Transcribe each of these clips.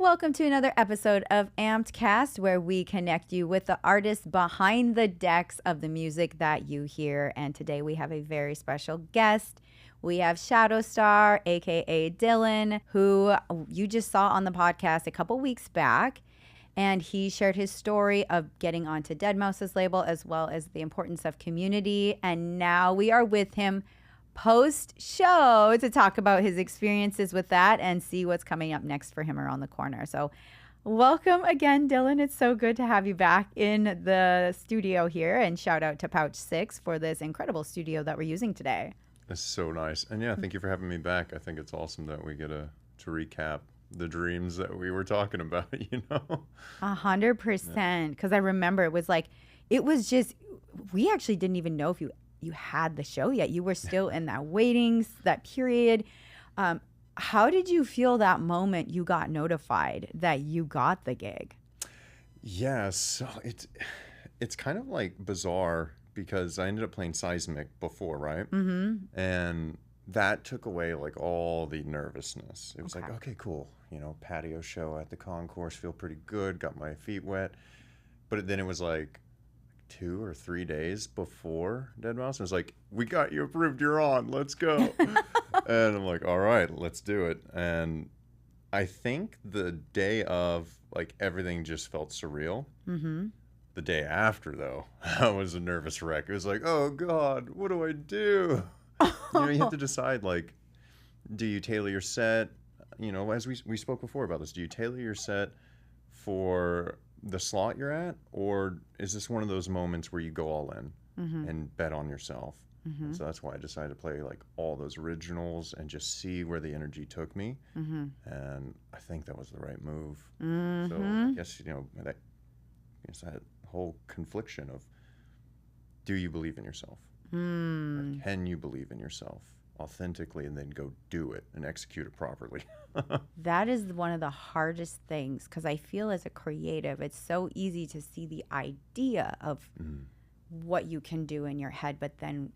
Welcome to another episode of Amped Cast, where we connect you with the artists behind the decks of the music that you hear. And today we have a very special guest. We have Shadowstar, aka Dylan, who you just saw on the podcast a couple weeks back. And he shared his story of getting onto deadmau5's label, as well as the importance of community. And now we are with him post-show to talk about his experiences with that and see what's coming up next for him around the corner. So welcome again, Dylan. It's so good to have you back in the studio here. And shout out to Pouch 6 for this incredible studio that we're using today. It's so nice. And yeah, thank you for having me back. I think it's awesome that we get to recap the dreams that we were talking about, you know? 100%. Because I remember it was just, we actually didn't even know if you had the show yet. You were still in that period. How did you feel that moment you got notified that you got the gig? Yeah, so it's kind of like bizarre because I ended up playing Seismic before, right? Mm-hmm. And that took away like all the nervousness. It was Okay. like, okay, cool. You know, patio show at the Concourse, feel pretty good, got my feet wet. But then it was like 2 or 3 days before deadmau5. It was like, we got you approved, you're on, let's go. And I'm like, all right, let's do it. And I think the day of, like, everything just felt surreal. Mm-hmm. The day after, though, I was a nervous wreck. It was like, oh God, what do I do? You know, you have to decide, like, do you tailor your set? You know, as we spoke before about this, do you tailor your set for the slot you're at, or is this one of those moments where you go all in and bet on yourself? And so that's why I decided to play like all those originals and just see where the energy took me. And I think that was the right move. So I guess, you know, that whole confliction of, do you believe in yourself? Or can you believe in yourself authentically and then go do it and execute it properly? That is one of the hardest things, because I feel as a creative, it's so easy to see the idea of what you can do in your head, but then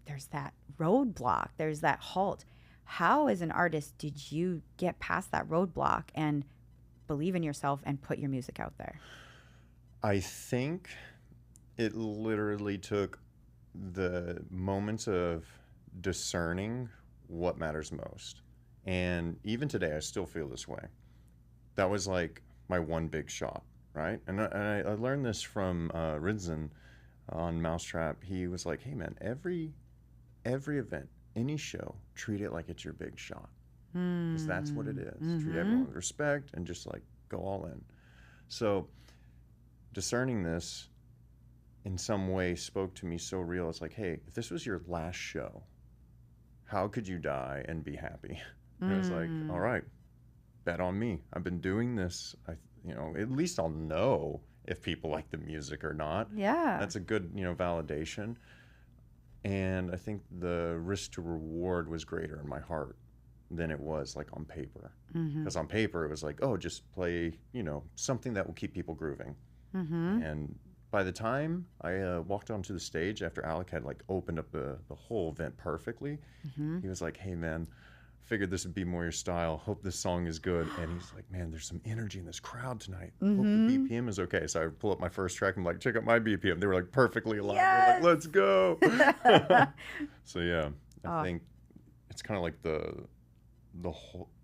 there's that roadblock, there's that halt. How, as an artist, did you get past that roadblock and believe in yourself and put your music out there? I think it literally took the moments of discerning what matters most. And even today, I still feel this way. That was like my one big shot, right? And I learned this from Rinzen on Mau5trap. He was like, hey man, every event, any show, treat it like it's your big shot. Because that's what it is. Treat everyone with respect and just like go all in. So discerning this in some way spoke to me so real. It's like, hey, if this was your last show, how could you die and be happy? And it was like, all right, bet on me. I've been doing this. At least I'll know if people like the music or not. Yeah. That's a good, validation. And I think the risk to reward was greater in my heart than it was like on paper. Because on paper it was like, oh, just play, something that will keep people grooving. And by the time I walked onto the stage after Alec had like opened up the whole event perfectly, he was like, hey man, figured this would be more your style. Hope this song is good. And he's like, man, there's some energy in this crowd tonight. Hope the BPM is okay. So I pull up my first track and I'm like, check out my BPM. They were like perfectly aligned. Yes! We're like, let's go. So yeah, I think it's kind of like the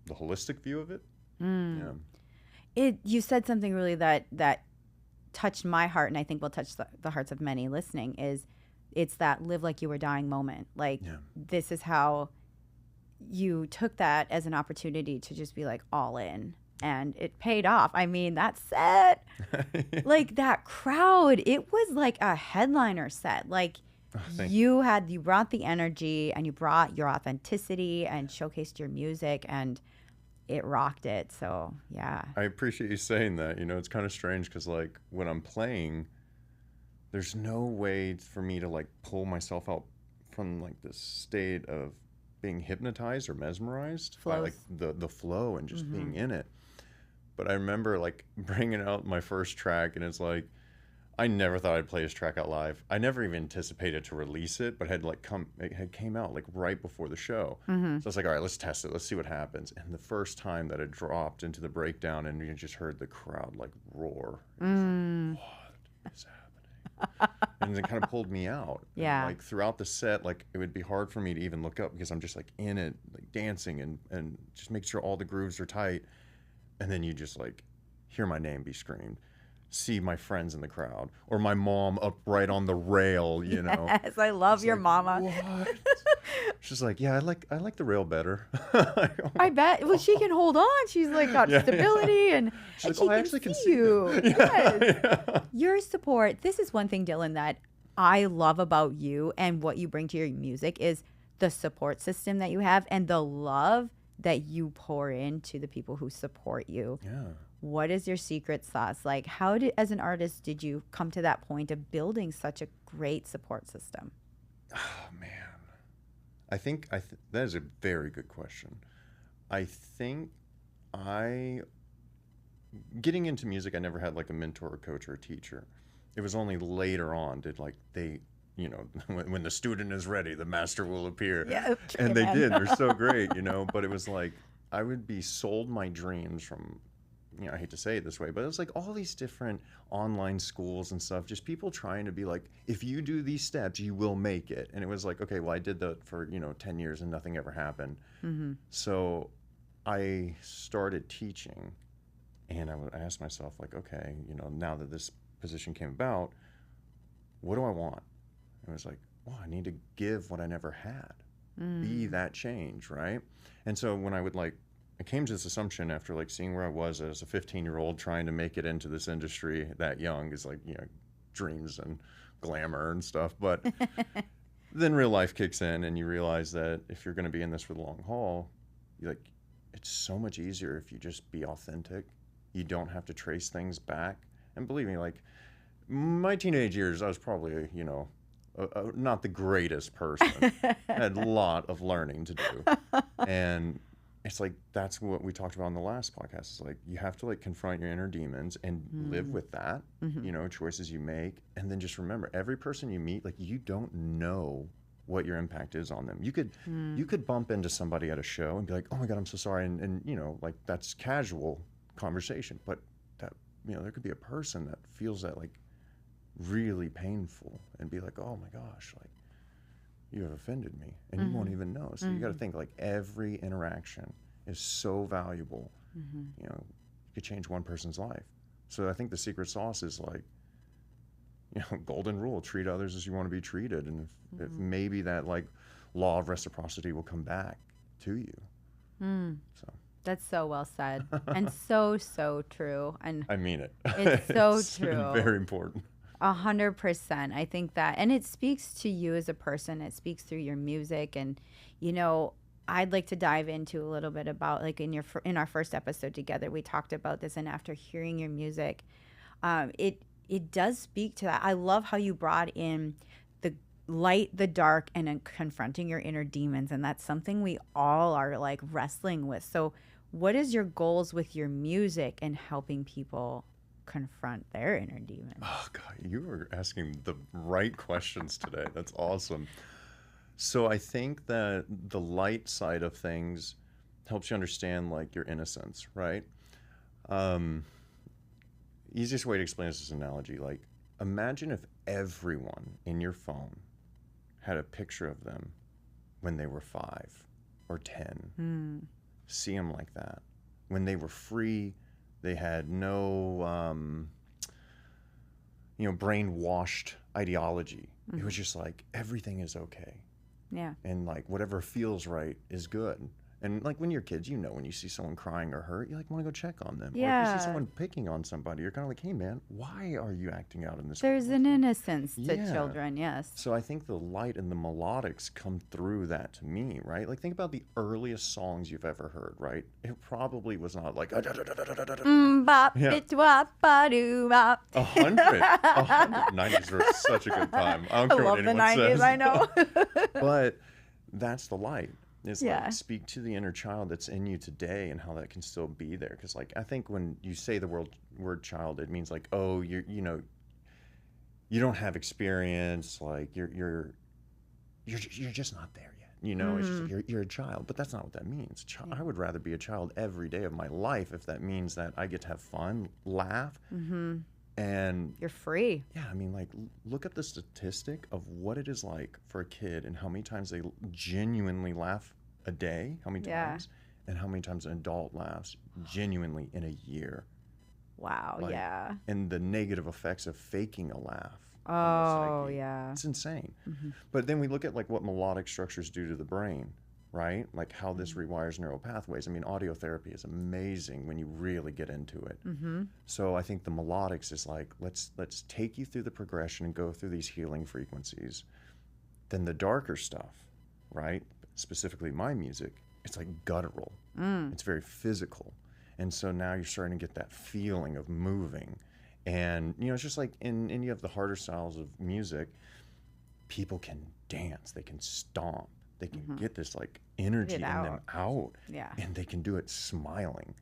holistic view of it. Yeah. You said something really that touched my heart, and I think will touch the hearts of many listening, is it's that live like you were dying moment. Like, this is how you took that as an opportunity to just be like all in, and it paid off. I mean, that set, like that crowd, it was like a headliner set. Like you brought the energy and you brought your authenticity and showcased your music, and it rocked it. So yeah, I appreciate you saying that. It's kind of strange because like when I'm playing, there's no way for me to like pull myself out from like this state of being hypnotized or mesmerized by like the flow and just being in it. But I remember like bringing out my first track and it's like, I never thought I'd play his track out live. I never even anticipated to release it, but it had came out like right before the show. So I was like, all right, let's test it. Let's see what happens. And the first time that it dropped into the breakdown and you just heard the crowd like roar. Like, what is happening? And it kind of pulled me out. Yeah. And, like throughout the set, like it would be hard for me to even look up because I'm just like in it, like dancing and just make sure all the grooves are tight. And then you just like hear my name be screamed. See my friends in the crowd or my mom up right on the rail, you know. Yes, I love your like, mama. What? She's like, yeah, I like the rail better. I bet. Well, she can hold on. She's like got stability and she's and like, I she actually can can see you. them. Yes. Yeah. Your support. This is one thing, Dylan, that I love about you and what you bring to your music is the support system that you have and the love that you pour into the people who support you. Yeah. What is your secret sauce? Like, how did, as an artist, did you come to that point of building such a great support system? Oh man, I think that is a very good question. I think getting into music, I never had like a mentor, or coach, or a teacher. It was only later on did like they, you know, when the student is ready, the master will appear. Yeah, and they did. They're so great, you know. But it was like I would be sold my dreams from. You know, I hate to say it this way, but it was like all these different online schools and stuff, just people trying to be like, if you do these steps, you will make it. And it was like, okay, well, I did that for, 10 years and nothing ever happened. So I started teaching and I asked myself like, okay, now that this position came about, what do I want? And it was like, well, I need to give what I never had, be that change, right? And so when I came to this assumption after like seeing where I was as a 15-year-old trying to make it into this industry that young is like, dreams and glamour and stuff. But then real life kicks in and you realize that if you're going to be in this for the long haul, it's so much easier if you just be authentic. You don't have to trace things back. And believe me, like my teenage years, I was probably, not the greatest person. I had a lot of learning to do. And it's like, that's what we talked about in the last podcast. It's like, you have to like confront your inner demons and live with that, choices you make. And then just remember, every person you meet, like you don't know what your impact is on them. You could bump into somebody at a show and be like, oh my God, I'm so sorry. And like that's casual conversation, but that, there could be a person that feels that like really painful and be like, oh my gosh, like, you have offended me and you won't even know. So you got to think like every interaction is so valuable. You could change one person's life. So I think the secret sauce is like, golden rule, treat others as you want to be treated. And if maybe that like law of reciprocity will come back to you. So that's so well said and so true. And I mean it. It's so it's true. Very important. 100%. I think that, and it speaks to you as a person. It speaks through your music, and I'd like to dive into a little bit about like in our first episode together, we talked about this, and after hearing your music, it does speak to that. I love how you brought in the light, the dark, and then confronting your inner demons, and that's something we all are like wrestling with. So, what is your goals with your music and helping people confront their inner demons? Oh God, you were asking the right questions today. That's awesome. So I think that the light side of things helps you understand like your innocence, right? Easiest way to explain this is an analogy. Like imagine if everyone in your phone had a picture of them when they were 5 or 10. See them like that. When they were free, they had no, brainwashed ideology. It was just like, everything is okay. Yeah. And like, whatever feels right is good. And like when you're kids, when you see someone crying or hurt, you like want to go check on them. Yeah. Or if you see someone picking on somebody, you're kind of like, hey man, why are you acting out in this way? There's an innocence to children, yes. So I think the light and the melodics come through that to me, right? Like think about the earliest songs you've ever heard, right? It probably was not like Bop, it wop, ba doo bop. 100. 90s were such a good time. I don't care what anyone says. I know. But that's the light. Is Yeah. like speak to the inner child that's in you today and how that can still be there. Because like I think when you say the word child, it means like, oh, you don't have experience, like you're just not there yet. You know, it's just like you're a child, but that's not what that means. I would rather be a child every day of my life if that means that I get to have fun, laugh, and You're free. yeah, I mean, like, look at the statistic of what it is like for a kid and how many times they genuinely laugh a day, how many times, and how many times an adult laughs genuinely in a year. Wow. Like, Yeah. and the negative effects of faking a laugh. Oh, yeah. It's insane. But then we look at like what melodic structures do to the brain, right? Like how this rewires neural pathways. I mean, audio therapy is amazing when you really get into it. So I think the melodics is like, let's take you through the progression and go through these healing frequencies. Then the darker stuff, right? Specifically my music, it's like guttural. It's very physical. And so now you're starting to get that feeling of moving. And, you know, it's just like in any of the harder styles of music, people can dance, they can stomp, they can get this like energy in them out. Yeah. And they can do it smiling.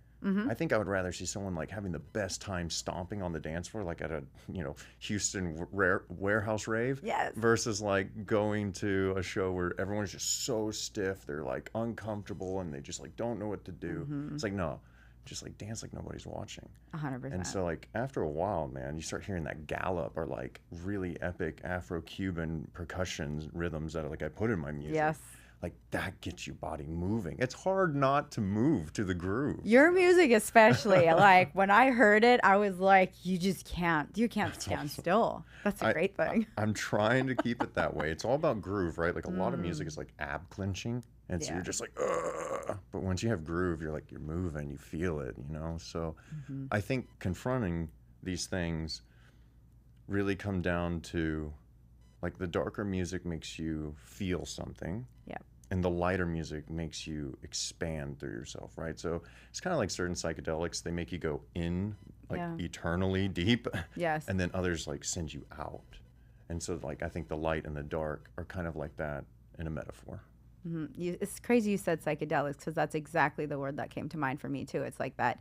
I think I would rather see someone like having the best time stomping on the dance floor, like at a, you know, Houston warehouse rave, versus like going to a show where everyone's just so stiff, they're like uncomfortable and they just like don't know what to do. It's like, no, just like dance like nobody's watching. 100%. And so like after a while, man, you start hearing that gallop or like really epic Afro-Cuban percussion rhythms that like I put in my music. Yes. Like that gets your body moving. It's hard not to move to the groove. Your music especially, like when I heard it, I was like, you can't stand still. That's a great thing. I'm trying to keep it that way. It's all about groove, right? Like a lot of music is like ab clenching. And so you're just like, ugh. But once you have groove, you're like, you're moving, you feel it, you know? So I think confronting these things really come down to like the darker music makes you feel something. Yeah. And the lighter music makes you expand through yourself, right? So it's kind of like certain psychedelics, they make you go in like eternally deep. Yes. And then others like send you out. And so like I think the light and the dark are kind of like that in a metaphor. It's crazy you said psychedelics because that's exactly the word that came to mind for me too. It's like that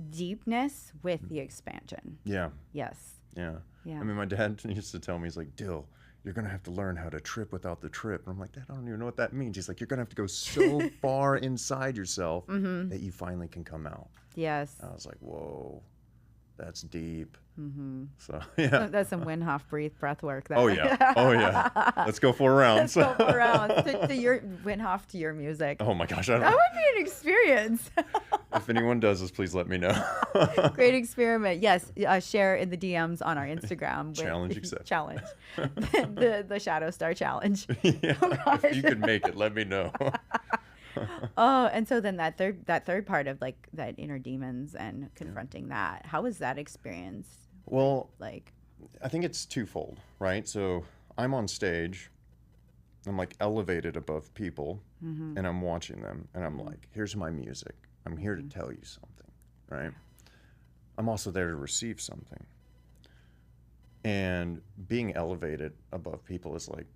deepness with the expansion. Yeah. Yes. Yeah. Yeah. I mean, my dad used to tell me, he's like, Dill, you're going to have to learn how to trip without the trip. And I'm like, Dad, I don't even know what that means. He's like, you're going to have to go so far inside yourself that you finally can come out. Yes. I was like, whoa, that's deep. So, yeah. That's some Winhoff breath work there. Oh, yeah. Oh, yeah. Let's go 4 rounds. Let's go 4 rounds to your Winhoff to your music. Oh, my gosh. That would be an experience. If anyone does this, please let me know. Great experiment. Yes, share in the DMs on our Instagram. Challenge accepted. Challenge. the Shadowstar challenge. Yeah, Oh, if you could make it, let me know. Oh, and so then that third part of like that inner demons and confronting that. How was that experience? Well, Like, I think it's twofold, right? So I'm on stage, I'm like elevated above people, and I'm watching them, and I'm like, here's my music. I'm here to tell you something, right? I'm also there to receive something. And being elevated above people is like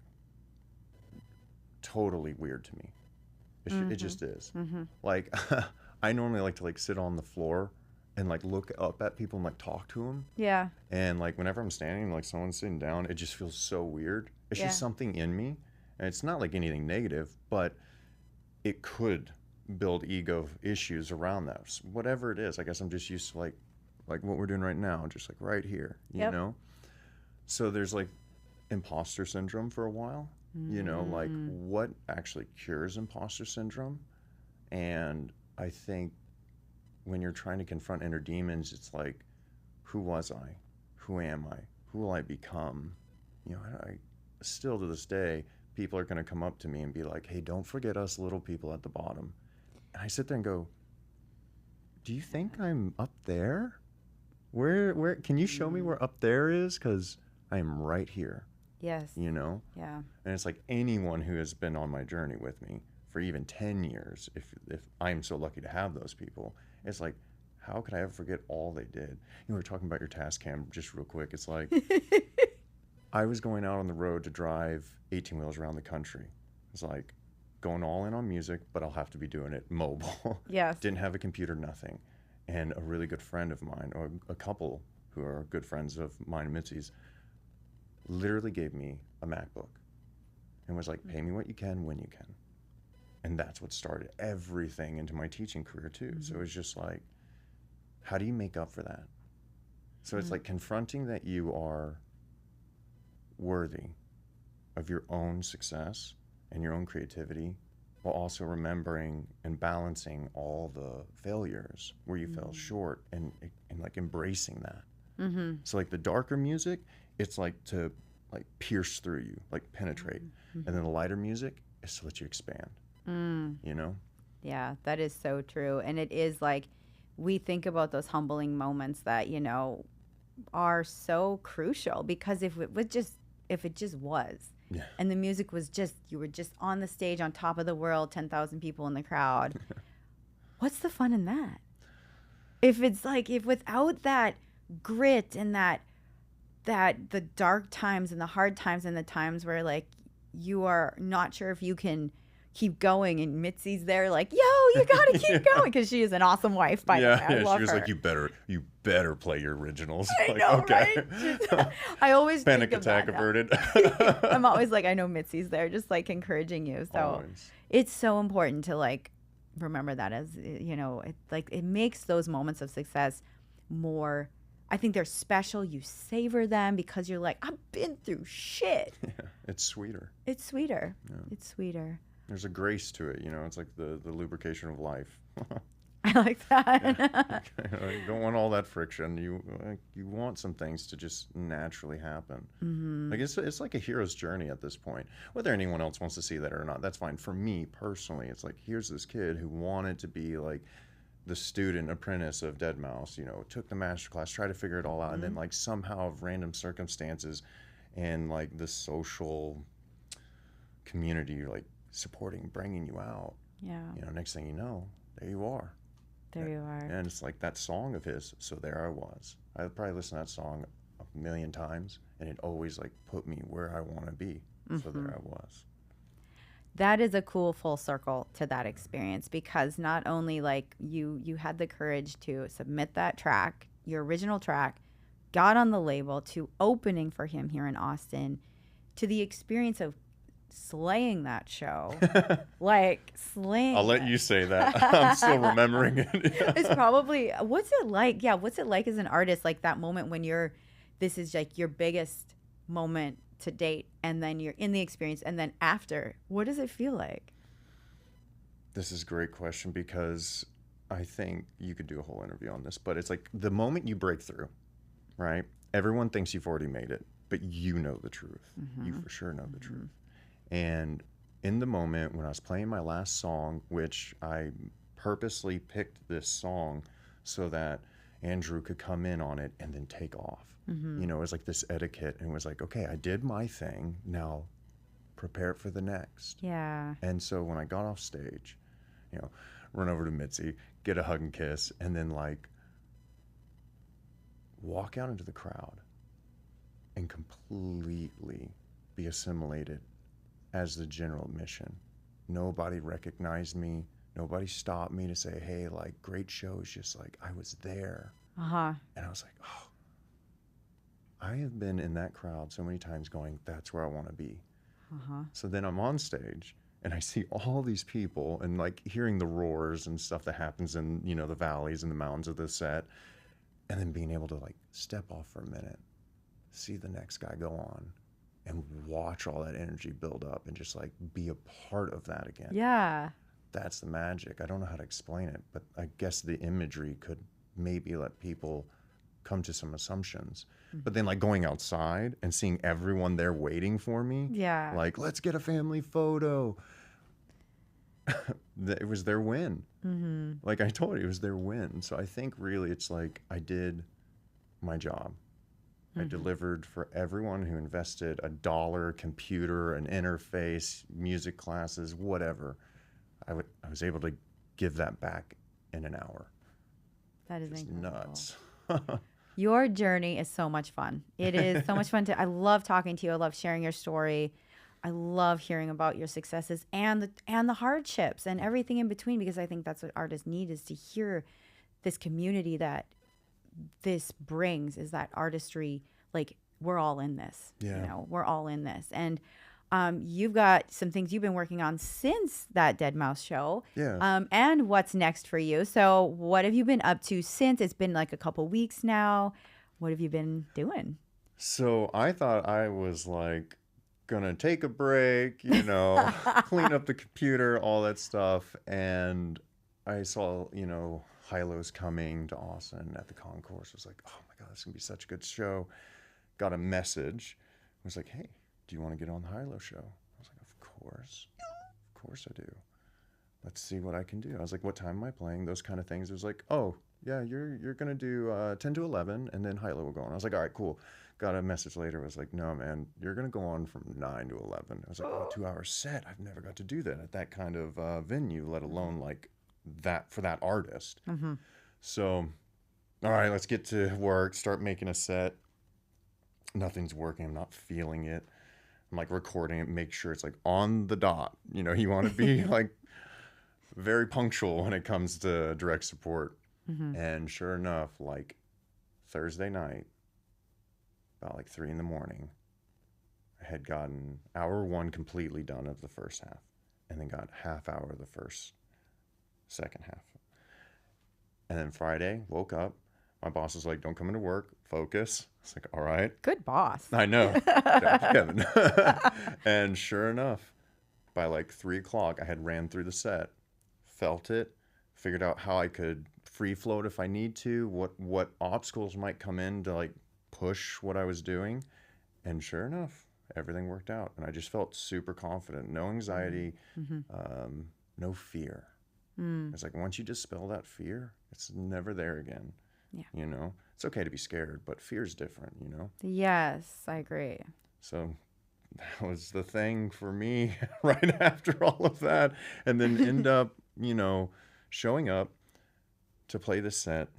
totally weird to me. It just is. Like, I normally like to like sit on the floor and like look up at people and like talk to them. yeah. And like whenever I'm standing, like someone's sitting down, it just feels so weird. It's just something in me. And it's not like anything negative, but it could build ego issues around that. So whatever it is, I guess I'm just used to like what we're doing right now, just like right here, you know? So there's like imposter syndrome for a while, you know, like what actually cures imposter syndrome? And I think when you're trying to confront inner demons, it's like, who was I? Who am I? Who will I become? You know, I still to this day, people are going to come up to me and be like, hey, don't forget us little people at the bottom. And I sit there and go, do you think I'm up there? Where can you show me where up there is? Because I am right here. Yes. You know? Yeah. And it's like anyone who has been on my journey with me for even 10 years, if I'm so lucky to have those people, it's like, how could I ever forget all they did? You know, we were talking about your task cam just real quick. It's like, I was going out on the road to drive 18 wheels around the country. It's like going all in on music, but I'll have to be doing it mobile. Yes. Didn't have a computer, nothing. And a really good friend of mine, or a couple who are good friends of mine and Mitzi's, literally gave me a MacBook and was like, pay me what you can when you can. And that's what started everything into my teaching career too. Mm-hmm. So it was just like, how do you make up for that? So it's like confronting that you are worthy of your own success and your own creativity, while also remembering and balancing all the failures where you fell short, and like embracing that. Mm-hmm. So like the darker music, it's like to like pierce through you, like penetrate. Mm-hmm. And then the lighter music is to let you expand, you know? Yeah, that is so true. And it is like, we think about those humbling moments that, you know, are so crucial, because if it just was, yeah. And the music was just, you were just on the stage on top of the world, 10,000 people in the crowd. What's the fun in that? If it's like, if without that grit and that the dark times and the hard times and the times where like you are not sure if you can keep going, and Mitzi's there like, yo, you gotta keep going, because she is an awesome wife, by the way. I love she was her. Like, you better play your originals. I like, know, okay. Right? I always panic think attack of averted. I'm always like, I know Mitzi's there, just like encouraging you. So always. It's so important to like remember that, as you know, it makes those moments of success more. I think they're special. You savor them because you're like, I've been through shit. Yeah, it's sweeter. It's sweeter. Yeah. It's sweeter. There's a grace to it, you know. It's like the lubrication of life. I like that. Yeah. You don't want all that friction. You want some things to just naturally happen. Mm-hmm. Like it's like a hero's journey at this point. Whether anyone else wants to see that or not, that's fine. For me personally, it's like, here's this kid who wanted to be like the student apprentice of deadmau5, you know, took the master class, tried to figure it all out, and then like somehow of random circumstances and like the social community, like supporting, bringing you out. Yeah. You know, next thing you know, there you are. There you are. And it's like that song of his, So There I Was. I probably listened to that song a million times, and it always like put me where I want to be. Mm-hmm. So there I was. That is a cool full circle to that experience, because not only like you had the courage to submit that track, your original track, got on the label, to opening for him here in Austin, to the experience of slaying that show. Like slaying. I'll let you say that. I'm still remembering it. It's probably, what's it like? Yeah, what's it like as an artist, like that moment when this is like your biggest moment to date, and then you're in the experience, and then after, what does it feel like? This is a great question, because I think you could do a whole interview on this, but it's like the moment you break through, right? Everyone thinks you've already made it, but you know the truth. Mm-hmm. You for sure know the truth. And in the moment when I was playing my last song, which I purposely picked this song so that Andrew could come in on it and then take off. Mm-hmm. You know, it was like this etiquette, and it was like, okay, I did my thing, now prepare for the next. Yeah. And so when I got off stage, you know, run over to Mitzi, get a hug and kiss, and then like walk out into the crowd and completely be assimilated as the general admission. Nobody recognized me. Nobody stopped me to say, hey, like, great show. It's just like, I was there. Uh-huh. And I was like, oh, I have been in that crowd so many times going, that's where I want to be. Uh-huh. So then I'm on stage and I see all these people and like hearing the roars and stuff that happens in, you know, the valleys and the mountains of the set, and then being able to like step off for a minute, see the next guy go on, and watch all that energy build up and just like be a part of that again. Yeah. That's the magic. I don't know how to explain it, but I guess the imagery could maybe let people come to some assumptions. Mm-hmm. But then like going outside and seeing everyone there waiting for me. Yeah. Like, let's get a family photo. It was their win. Mm-hmm. Like I told you, it was their win. So I think really it's like I did my job. I delivered for everyone who invested $1, computer, an interface, music classes, whatever. I was able to give that back in an hour. That is just incredible. Nuts. Your journey is so much fun. It is so much fun I love talking to you. I love sharing your story. I love hearing about your successes and the hardships and everything in between, because I think that's what artists need, is to hear this community that this brings is that artistry. Like, we're all in this. Yeah. You know, we're all in this. And you've got some things you've been working on since that Dead Mouse show. Yeah. And what's next for you? So what have you been up to since? It's been like a couple weeks now. What have you been doing? So I thought I was like gonna take a break, you know, clean up the computer, all that stuff. And I saw, you know, Hilo's coming to Austin at the Concourse. I was like, oh my God, this is gonna be such a good show. Got a message. I was like, hey, do you want to get on the Hilo show? I was like, of course I do. Let's see what I can do. I was like, what time am I playing? Those kind of things. It was like, oh yeah, you're gonna do 10 to 11, and then Hilo will go on. I was like, all right, cool. Got a message later. I was like, no man, you're gonna go on from 9 to 11. I was like, oh, 2 hour set. I've never got to do that at that kind of venue, let alone like that for that artist. Mm-hmm. So, all right, let's get to work. Start making a set. Nothing's working. I'm not feeling it. I'm like recording it, make sure it's like on the dot. You know, you want to be like very punctual when it comes to direct support. Mm-hmm. And sure enough, like Thursday night, about like 3 a.m, I had gotten hour 1 completely done of the first half, and then got half hour of the second half. And then Friday, woke up. My boss was like, don't come into work, focus. It's like, all right. Good boss. I know. Kevin. And sure enough, by like 3 o'clock, I had ran through the set, felt it, figured out how I could free float if I need to, what obstacles might come in to like push what I was doing. And sure enough, everything worked out. And I just felt super confident. No anxiety, no fear. It's like once you dispel that fear, it's never there again. Yeah. You know, it's okay to be scared, but fear's different, you know? Yes, I agree. So that was the thing for me right after all of that. And then end up, you know, showing up to play the set.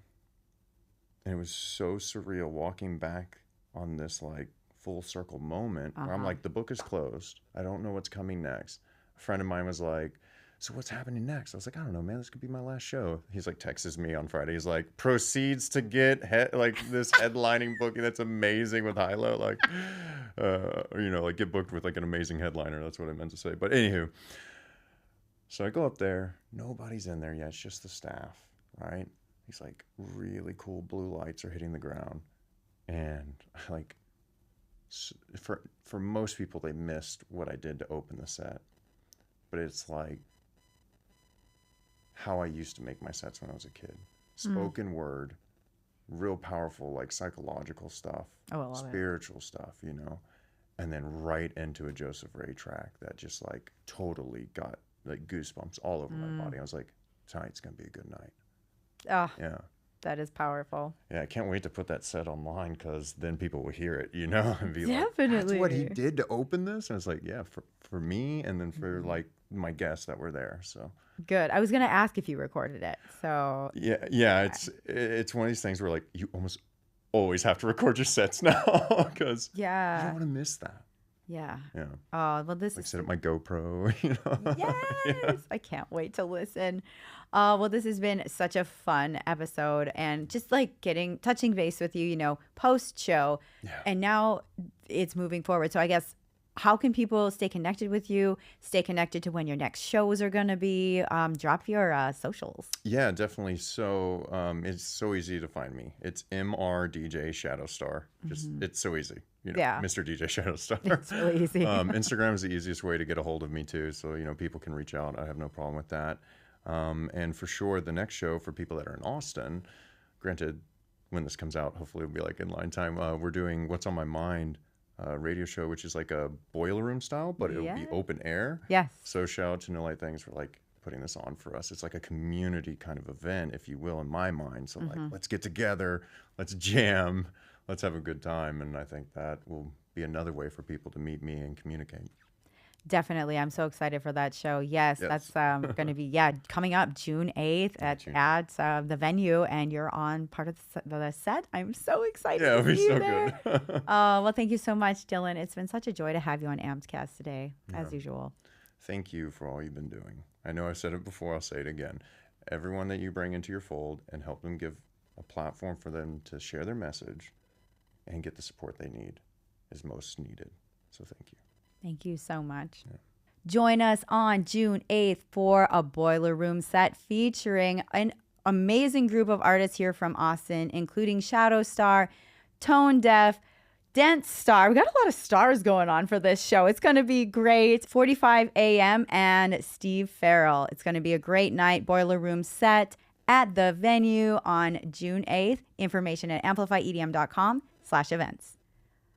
And it was so surreal walking back on this like full circle moment where I'm like, the book is closed. I don't know what's coming next. A friend of mine was like, so what's happening next? I was like, I don't know, man. This could be my last show. He's like, texts me on Friday. He's like, proceeds to get like this headlining booking. That's amazing with Hilo. Like, you know, like get booked with like an amazing headliner. That's what I meant to say. But anywho, so I go up there. Nobody's in there yet. It's just the staff, right? These like really cool blue lights are hitting the ground, and like for most people, they missed what I did to open the set. But it's like how I used to make my sets when I was a kid. Spoken word, real powerful, like psychological stuff, spiritual stuff, you know, and then right into a Joseph Ray track that just like totally got like goosebumps all over my body. I was like, tonight's going to be a good night. Oh, yeah. That is powerful. Yeah, I can't wait to put that set online because then people will hear it, you know, and be Definitely. like, that's what he did to open this? And it's like, yeah, for me and then for like my guests that were there. So good. I was going to ask if you recorded it. So yeah, it's one of these things where like you almost always have to record your sets now because you don't want to miss that. Yeah. Yeah. Oh, well, this like is set up my GoPro, you know. Yes. Yeah. I can't wait to listen. Well, this has been such a fun episode, and just like touching base with you, you know, post show. Yeah. And now it's moving forward. So I guess, how can people stay connected with you, stay connected to when your next shows are going to be? Drop your socials. Yeah, definitely. So it's so easy to find me. It's MR DJ Shadowstar. Just it's so easy. You know, Yeah. Mr. DJ Shadowstar. It's really easy. Instagram is the easiest way to get a hold of me too. So, you know, people can reach out. I have no problem with that. And for sure, the next show for people that are in Austin, granted, when this comes out, hopefully it'll be like in line time. We're doing What's on My Mind radio show, which is like a boiler room style, but it'll be open air. Yes. So shout out to No Light Things for like putting this on for us. It's like a community kind of event, if you will, in my mind. So like, let's get together, let's jam, let's have a good time. And I think that will be another way for people to meet me and communicate. Definitely. I'm so excited for that show. Yes. That's going to be, coming up June 8th at the venue, and you're on part of the set. I'm so excited to it'll be see you so there. good. Well, thank you so much, Dylan. It's been such a joy to have you on AmpedCast today, as usual. Thank you for all you've been doing. I know I've said it before, I'll say it again. Everyone that you bring into your fold and help them give a platform for them to share their message and get the support they need is most needed. So thank you. Thank you so much. Yeah. Join us on June 8th for a Boiler Room set featuring an amazing group of artists here from Austin, including Shadowstar, Tone Deaf, Dance Star. We got a lot of stars going on for this show. It's going to be great. 45 a.m. and Steve Farrell. It's going to be a great night. Boiler Room set at the venue on June 8th. Information at amplifyedm.com/events.